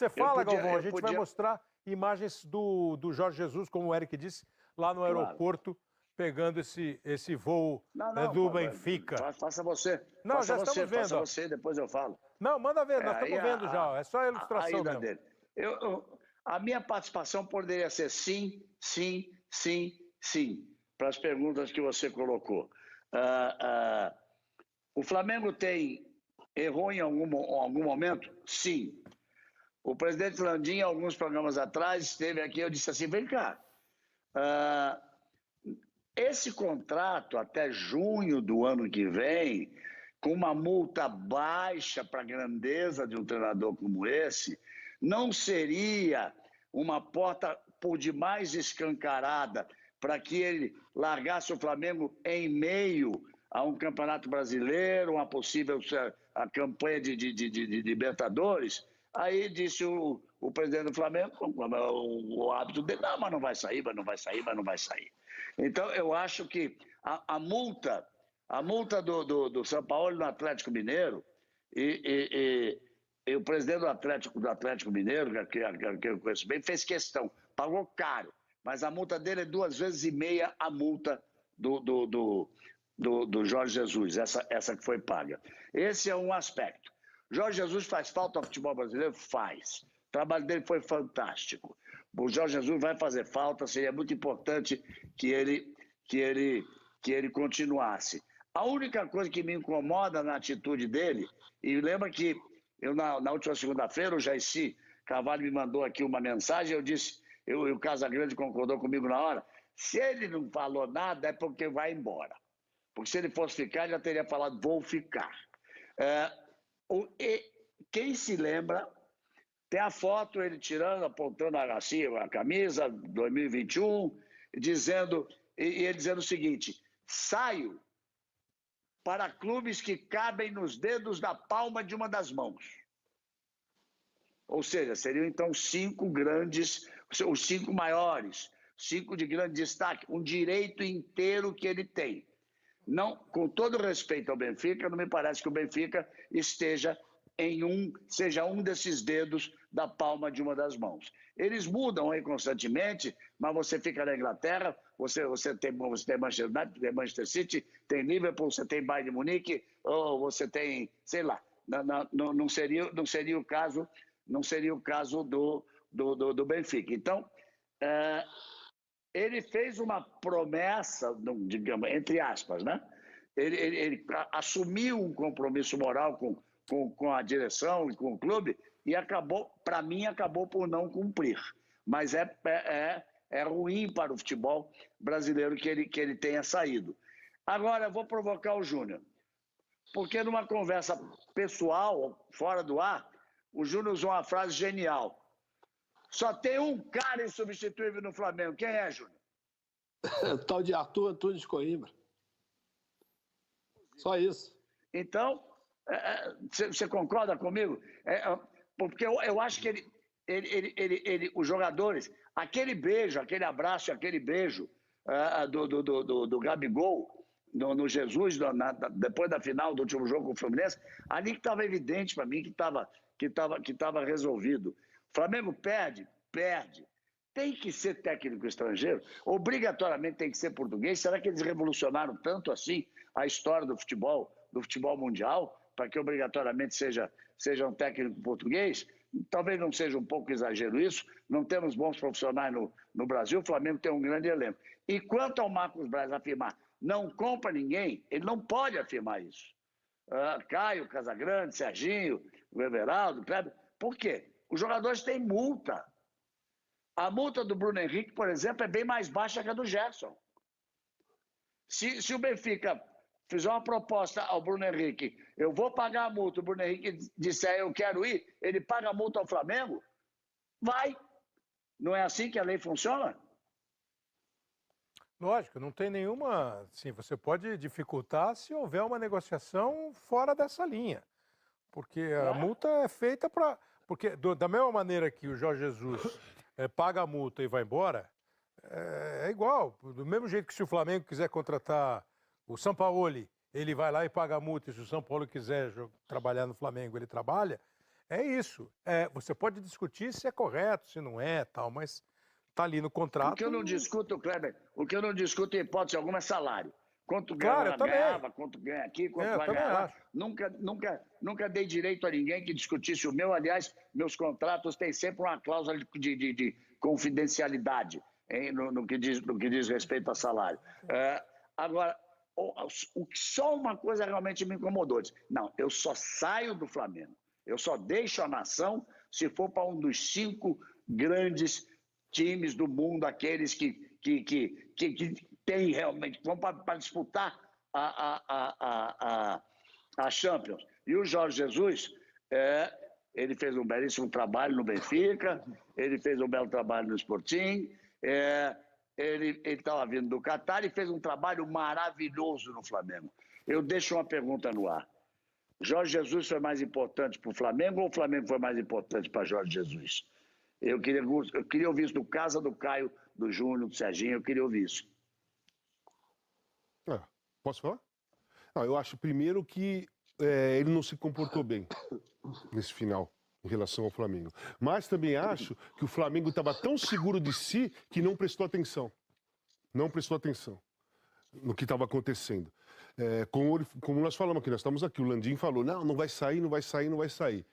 você fala, Galvão, a gente vai mostrar imagens do Jorge Jesus, como o Eric disse, lá no aeroporto, pegando esse voo do Benfica. Faça você. Não, faça já você, estamos vendo. Faça você, depois eu falo. Não, manda ver, nós estamos vendo já. É só a ilustração mesmo. Dele. A minha participação poderia ser sim, sim, sim, sim, para as perguntas que você colocou. O Flamengo errou em algum momento? Sim. O presidente Landim, alguns programas atrás, esteve aqui, eu disse assim, vem cá, esse contrato até junho do ano que vem, com uma multa baixa para a grandeza de um treinador como esse, não seria uma porta por demais escancarada para que ele largasse o Flamengo em meio a um campeonato brasileiro, uma possível a campanha de Libertadores? Aí disse o presidente do Flamengo, o hábito dele, não, mas não vai sair, mas não vai sair, mas não vai sair. Então, eu acho que a multa do São Paulo no Atlético Mineiro e o presidente do Atlético Mineiro, que eu conheço bem, fez questão, pagou caro, mas a multa dele é 2,5 vezes a multa do Jorge Jesus, essa que foi paga. Esse é um aspecto. Jorge Jesus faz falta ao futebol brasileiro? Faz. O trabalho dele foi fantástico. O Jorge Jesus vai fazer falta, seria muito importante que ele continuasse. A única coisa que me incomoda na atitude dele, e lembra que eu na última segunda-feira, o Jaircy Carvalho me mandou aqui uma mensagem, eu disse, o Casagrande concordou comigo na hora, se ele não falou nada é porque vai embora. Porque se ele fosse ficar, ele já teria falado, vou ficar. Quem se lembra, tem a foto, ele tirando, apontando assim, a camisa, 2021, dizendo, e ele dizendo o seguinte, saio para clubes que cabem nos dedos da palma de uma das mãos. Ou seja, seriam então 5 grandes, os 5 maiores, 5 de grande destaque, um direito inteiro que ele tem. Não, com todo respeito ao Benfica, não me parece que o Benfica seja um desses dedos da palma de uma das mãos. Eles mudam aí constantemente, mas você fica na Inglaterra, você tem Manchester United, tem Manchester City, tem Liverpool, você tem Bayern de Munique, ou você tem, sei lá, não seria o caso do Benfica. Então, ele fez uma promessa, digamos, entre aspas, né? Ele assumiu um compromisso moral com a direção e com o clube e para mim, acabou por não cumprir. Mas é ruim para o futebol brasileiro que ele tenha saído. Agora, eu vou provocar o Júnior, porque numa conversa pessoal, fora do ar, o Júnior usou uma frase genial. Só tem um cara insubstituível no Flamengo. Quem é, Júnior? O tal de Arthur Antunes Coimbra. Só isso. Então, você concorda comigo? Porque eu acho que os jogadores, aquele beijo, aquele abraço, aquele beijo do Gabigol no Jesus, depois da final do último jogo com o Fluminense, ali que estava evidente para mim que estava resolvido. O Flamengo perde. Tem que ser técnico estrangeiro? Obrigatoriamente tem que ser português? Será que eles revolucionaram tanto assim a história do futebol mundial, para que obrigatoriamente seja um técnico português? Talvez não seja um pouco exagero isso, não temos bons profissionais no Brasil, o Flamengo tem um grande elenco. E quanto ao Marcos Braz afirmar, não compra ninguém, ele não pode afirmar isso. Caio, Casagrande, Serginho, o Everaldo, Kleber, por quê? Os jogadores têm multa. A multa do Bruno Henrique, por exemplo, é bem mais baixa que a do Gerson. Se o Benfica fizer uma proposta ao Bruno Henrique, eu vou pagar a multa, o Bruno Henrique disser eu quero ir, ele paga a multa ao Flamengo? Vai. Não é assim que a lei funciona? Lógico, não tem nenhuma... Sim, você pode dificultar se houver uma negociação fora dessa linha. Porque a multa é feita para... Porque da mesma maneira que o Jorge Jesus paga a multa e vai embora, é igual. Do mesmo jeito que se o Flamengo quiser contratar o Sampaoli, ele vai lá e paga a multa. E se o São Paulo quiser trabalhar no Flamengo, ele trabalha. É isso. Você pode discutir se é correto, se não é, tal, mas está ali no contrato. O que eu não discuto, Kleber, o que eu não discuto em hipótese alguma é salário. Quanto Claro, ganhava, quanto ganha aqui, quanto vai ganhar lá. Acho. Nunca dei direito a ninguém que discutisse o meu. Aliás, meus contratos têm sempre uma cláusula de confidencialidade no que diz respeito a salário. Agora, só uma coisa realmente me incomodou. Não, eu só saio do Flamengo. Eu só deixo a nação se for para um dos 5 grandes times do mundo, aqueles que tem realmente, vão para disputar a Champions. E o Jorge Jesus, ele fez um belíssimo trabalho no Benfica, ele fez um belo trabalho no Sporting, ele estava vindo do Catar e fez um trabalho maravilhoso no Flamengo. Eu deixo uma pergunta no ar. Jorge Jesus foi mais importante para o Flamengo ou o Flamengo foi mais importante para Jorge Jesus? Eu queria ouvir isso do Casa, do Caio, do Júnior, do Serginho, eu queria ouvir isso. Posso falar? Não, eu acho, primeiro, que ele não se comportou bem nesse final em relação ao Flamengo. Mas também acho que o Flamengo estava tão seguro de si que não prestou atenção. Não prestou atenção no que estava acontecendo. Como nós falamos aqui, nós estamos aqui, o Landim falou, não vai sair, não vai sair, não vai sair.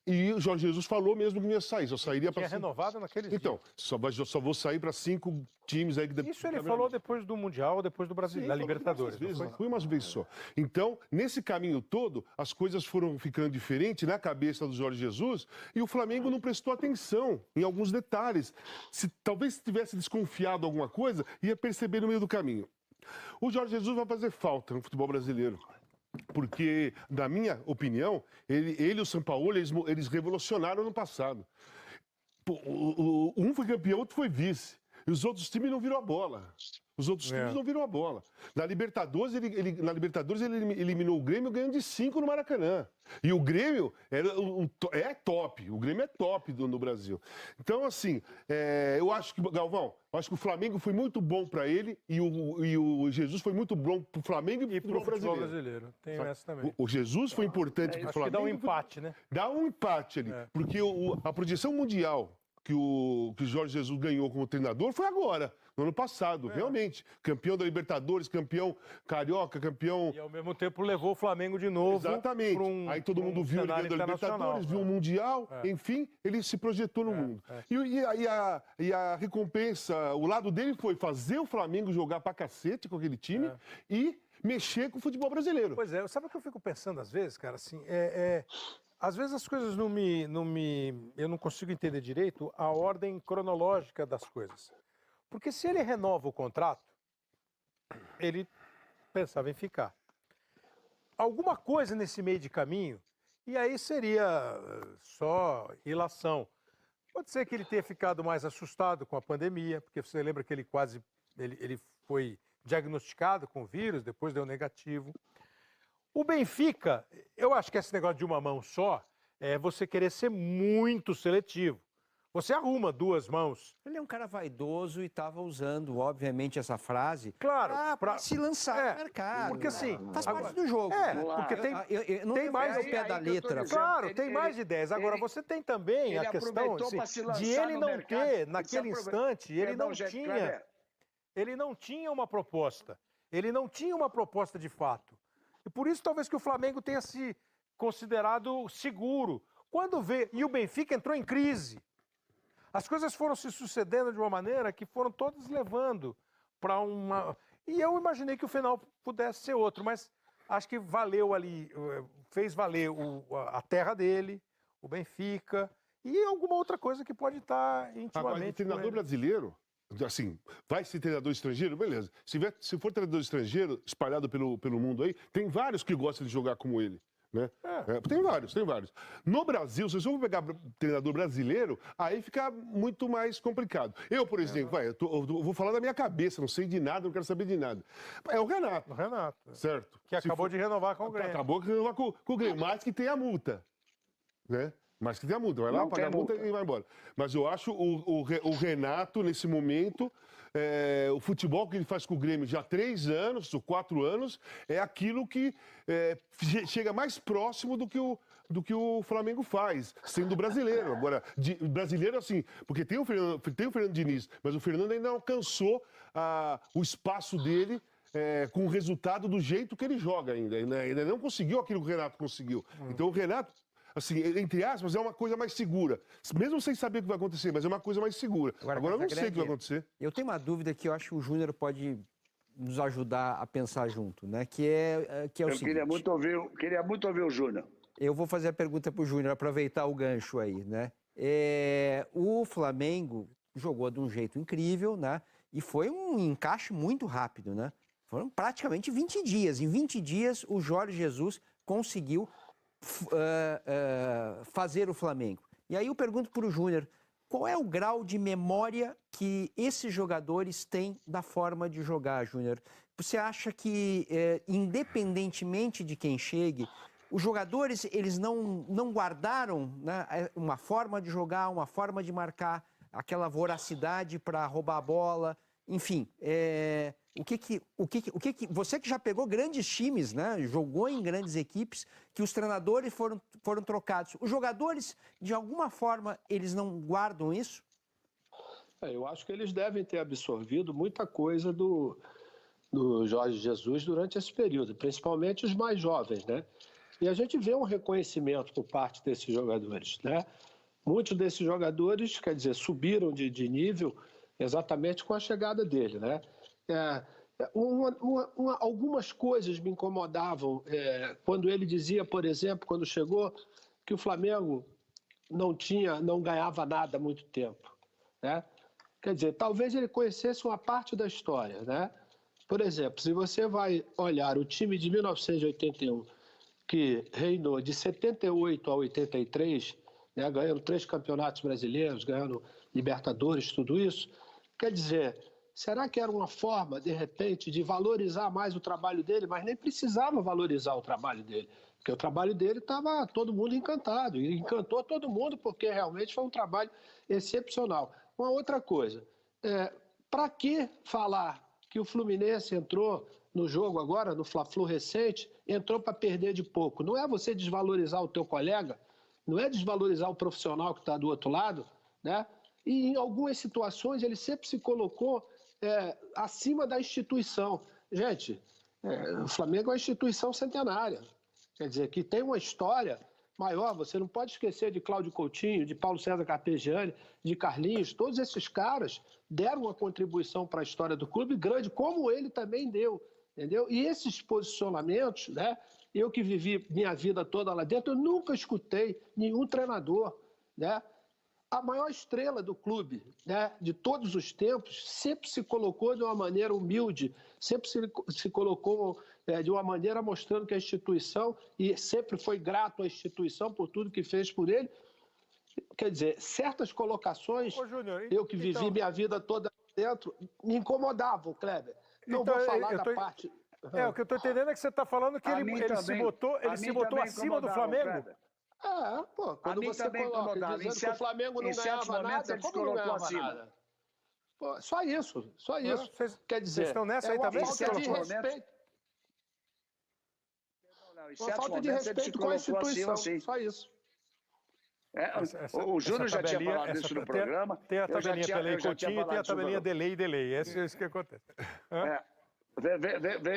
E o Jorge Jesus falou mesmo que não ia sair, só sairia para... renovado naquele dia. Então, só vou sair para 5 times aí... Isso ele falou depois do Mundial, depois do Brasileiro, da Libertadores. Foi umas vezes só. Então, nesse caminho todo, as coisas foram ficando diferentes na cabeça do Jorge Jesus e o Flamengo não prestou atenção em alguns detalhes. Talvez se tivesse desconfiado alguma coisa, ia perceber no meio do caminho. O Jorge Jesus vai fazer falta no futebol brasileiro. Porque, na minha opinião, ele e o Sampaoli, eles revolucionaram no passado. Um foi campeão, outro foi vice. E os outros times não viram a bola. Os outros times não viram a bola. Na Libertadores, ele eliminou o Grêmio ganhando de 5 no Maracanã. E o Grêmio é top. O Grêmio é top no Brasil. Então, assim, eu acho que, Galvão, o Flamengo foi muito bom para ele e o Jesus foi muito bom para o Flamengo e para o futebol brasileiro. Tem essa também. O Jesus foi importante para o Flamengo. Acho que dá um empate, né? Dá um empate ali. Porque a projeção mundial que o Jorge Jesus ganhou como treinador foi agora, no ano passado, realmente. Campeão da Libertadores, campeão carioca, campeão... E ao mesmo tempo levou o Flamengo de novo. Exatamente. Aí todo mundo viu ele ganhando a Libertadores, viu o Mundial, enfim, ele se projetou no mundo. E a recompensa, o lado dele foi fazer o Flamengo jogar pra cacete com aquele time e mexer com o futebol brasileiro. Pois é, sabe o que eu fico pensando às vezes, cara? Assim, às vezes as coisas eu não consigo entender direito a ordem cronológica das coisas. Porque se ele renova o contrato, ele pensava em ficar. Alguma coisa nesse meio de caminho, e aí seria só ilação. Pode ser que ele tenha ficado mais assustado com a pandemia, porque você lembra que ele foi diagnosticado com o vírus, depois deu negativo. O Benfica, eu acho que esse negócio de uma mão só é você querer ser muito seletivo. Você arruma 2 mãos. Ele é um cara vaidoso e estava usando, obviamente, essa frase para se lançar no mercado. Porque assim... Faz parte do jogo. Porque tem mais ao pé da letra. Claro, tem mais de 10. Agora, você tem também a questão de ele não ter, naquele instante, ele não tinha uma proposta. Ele não tinha uma proposta de fato. E por isso, talvez, que o Flamengo tenha se considerado seguro. E o Benfica entrou em crise. As coisas foram se sucedendo de uma maneira que foram todas levando para uma... E eu imaginei que o final pudesse ser outro, mas acho que valeu ali, fez valer a terra dele, o Benfica, e alguma outra coisa que pode estar intimamente... Agora, o treinador brasileiro, assim, vai ser treinador estrangeiro? Beleza. Se for treinador estrangeiro, espalhado pelo mundo aí, tem vários que gostam de jogar como ele. Né? Tem vários. No Brasil, se eu for pegar treinador brasileiro, aí fica muito mais complicado. Eu, por exemplo, eu vou falar da minha cabeça, não sei de nada, não quero saber de nada. É o Renato. Certo? Que acabou de renovar com o Grêmio. Acabou de renovar com o Grêmio, mas que tem a multa. Né? Mas que tem a multa. Vai lá, paga a multa e vai embora. Mas eu acho o Renato, nesse momento... o futebol que ele faz com o Grêmio já há 3 anos, ou 4 anos, é aquilo que chega mais próximo do do que o Flamengo faz, sendo brasileiro. Agora, brasileiro assim, porque tem o Fernando Diniz, mas o Fernando ainda não alcançou o espaço dele com o resultado do jeito que ele joga ainda não conseguiu aquilo que o Renato conseguiu. Então o Renato, assim, entre aspas, é uma coisa mais segura. Mesmo sem saber o que vai acontecer, mas é uma coisa mais segura. Agora eu não sei o que vai acontecer. Eu tenho uma dúvida que eu acho que o Júnior pode nos ajudar a pensar junto, né? Que é o seguinte... Queria muito ouvir o Júnior. Eu vou fazer a pergunta para o Júnior, aproveitar o gancho aí, né? O Flamengo jogou de um jeito incrível, né? E foi um encaixe muito rápido, né? Foram praticamente 20 dias. Em 20 dias, o Jorge Jesus conseguiu fazer o Flamengo. E aí eu pergunto para o Júnior, qual é o grau de memória que esses jogadores têm da forma de jogar, Júnior? Você acha que, independentemente de quem chegue, os jogadores eles não guardaram, né, uma forma de jogar, uma forma de marcar, aquela voracidade para roubar a bola, enfim, você que já pegou grandes times, né, jogou em grandes equipes, que os treinadores foram trocados. Os jogadores, de alguma forma, eles não guardam isso? Eu acho que eles devem ter absorvido muita coisa do Jorge Jesus durante esse período, principalmente os mais jovens, né? E a gente vê um reconhecimento por parte desses jogadores, né? Muitos desses jogadores, quer dizer, subiram de nível exatamente com a chegada dele, né? Algumas coisas me incomodavam quando ele dizia, por exemplo, quando chegou, que o Flamengo não ganhava nada há muito tempo, né? Quer dizer, talvez ele conhecesse uma parte da história, né? Por exemplo, se você vai olhar o time de 1981, que reinou de 78 a 83, né, ganhando 3 campeonatos brasileiros, ganhando Libertadores, tudo isso, quer dizer, será que era uma forma, de repente, de valorizar mais o trabalho dele? Mas nem precisava valorizar o trabalho dele, porque o trabalho dele estava todo mundo encantado, e encantou todo mundo, porque realmente foi um trabalho excepcional. Uma outra coisa, para que falar que o Fluminense entrou no jogo agora, no Fla-Flu recente, entrou para perder de pouco? Não é você desvalorizar o teu colega, não é desvalorizar o profissional que está do outro lado, né? E em algumas situações ele sempre se colocou acima da instituição. Gente, o Flamengo é uma instituição centenária, quer dizer, que tem uma história maior. Você não pode esquecer de Cláudio Coutinho, de Paulo César Carpegiani, de Carlinhos. Todos esses caras deram uma contribuição para a história do clube grande, como ele também deu, entendeu? E esses posicionamentos, né? Eu que vivi minha vida toda lá dentro, eu nunca escutei nenhum treinador, né? A maior estrela do clube, né, de todos os tempos, sempre se colocou de uma maneira humilde, sempre se colocou de uma maneira mostrando que a instituição, e sempre foi grato à instituição por tudo que fez por ele. Quer dizer, certas colocações, Júnior, eu que vivi minha vida toda dentro, me incomodavam, Kleber. Não vou falar da parte... O que eu estou entendendo é que você está falando que ele se botou acima do Flamengo. Kleber. Quando você coloca dizendo que o Flamengo não ganhava nada, como não ganhava nada? Pô, só isso. Quer dizer, vocês estão nessa aí também? Uma falta de respeito. Uma falta de respeito com a instituição, só isso. O Júnior já tinha falado isso no programa. Tem a tabelinha Pelé e Coutinho e tem a tabelinha delay. É isso que acontece.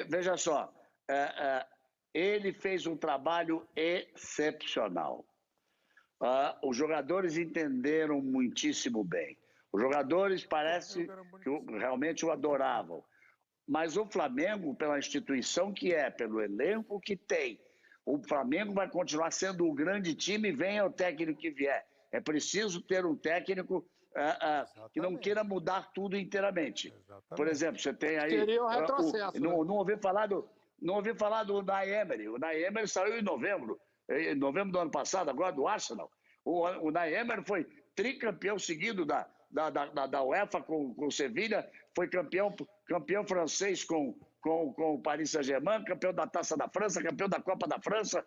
Veja só, ele fez um trabalho excepcional. Os jogadores entenderam muitíssimo bem. Os jogadores parece que realmente o adoravam. Mas o Flamengo, pela instituição que é, pelo elenco que tem, o Flamengo vai continuar sendo o grande time, venha o técnico que vier. É preciso ter um técnico que não queira mudar tudo inteiramente. Exatamente. Por exemplo, você tem aí... Seria um retrocesso. Não ouvi falar do Unai Emery. O Unai Emery saiu em novembro do ano passado, agora do Arsenal. O Unai Emery foi tricampeão seguido da UEFA com o Sevilha, foi campeão francês com o Paris Saint-Germain, campeão da Taça da França, campeão da Copa da França,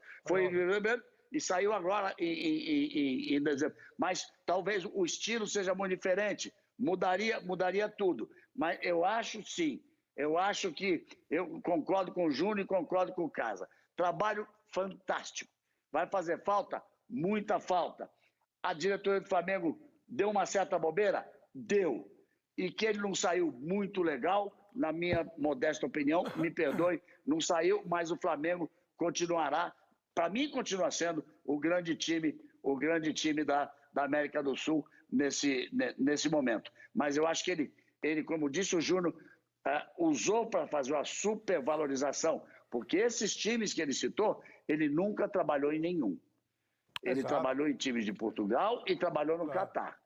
e saiu agora em dezembro. Mas talvez o estilo seja muito diferente, mudaria tudo. Mas eu acho sim, eu acho que eu concordo com o Júnior e concordo com o Casa. Trabalho fantástico. Vai fazer falta? Muita falta. A diretoria do Flamengo deu uma certa bobeira? Deu. E que ele não saiu muito legal, na minha modesta opinião, me perdoe, não saiu, mas o Flamengo continuará, para mim continua sendo o grande time da América do Sul nesse momento. Mas eu acho que ele, como disse o Júnior, usou para fazer uma supervalorização, porque esses times que ele citou, ele nunca trabalhou em nenhum. Ele trabalhou em times de Portugal e trabalhou no Catar.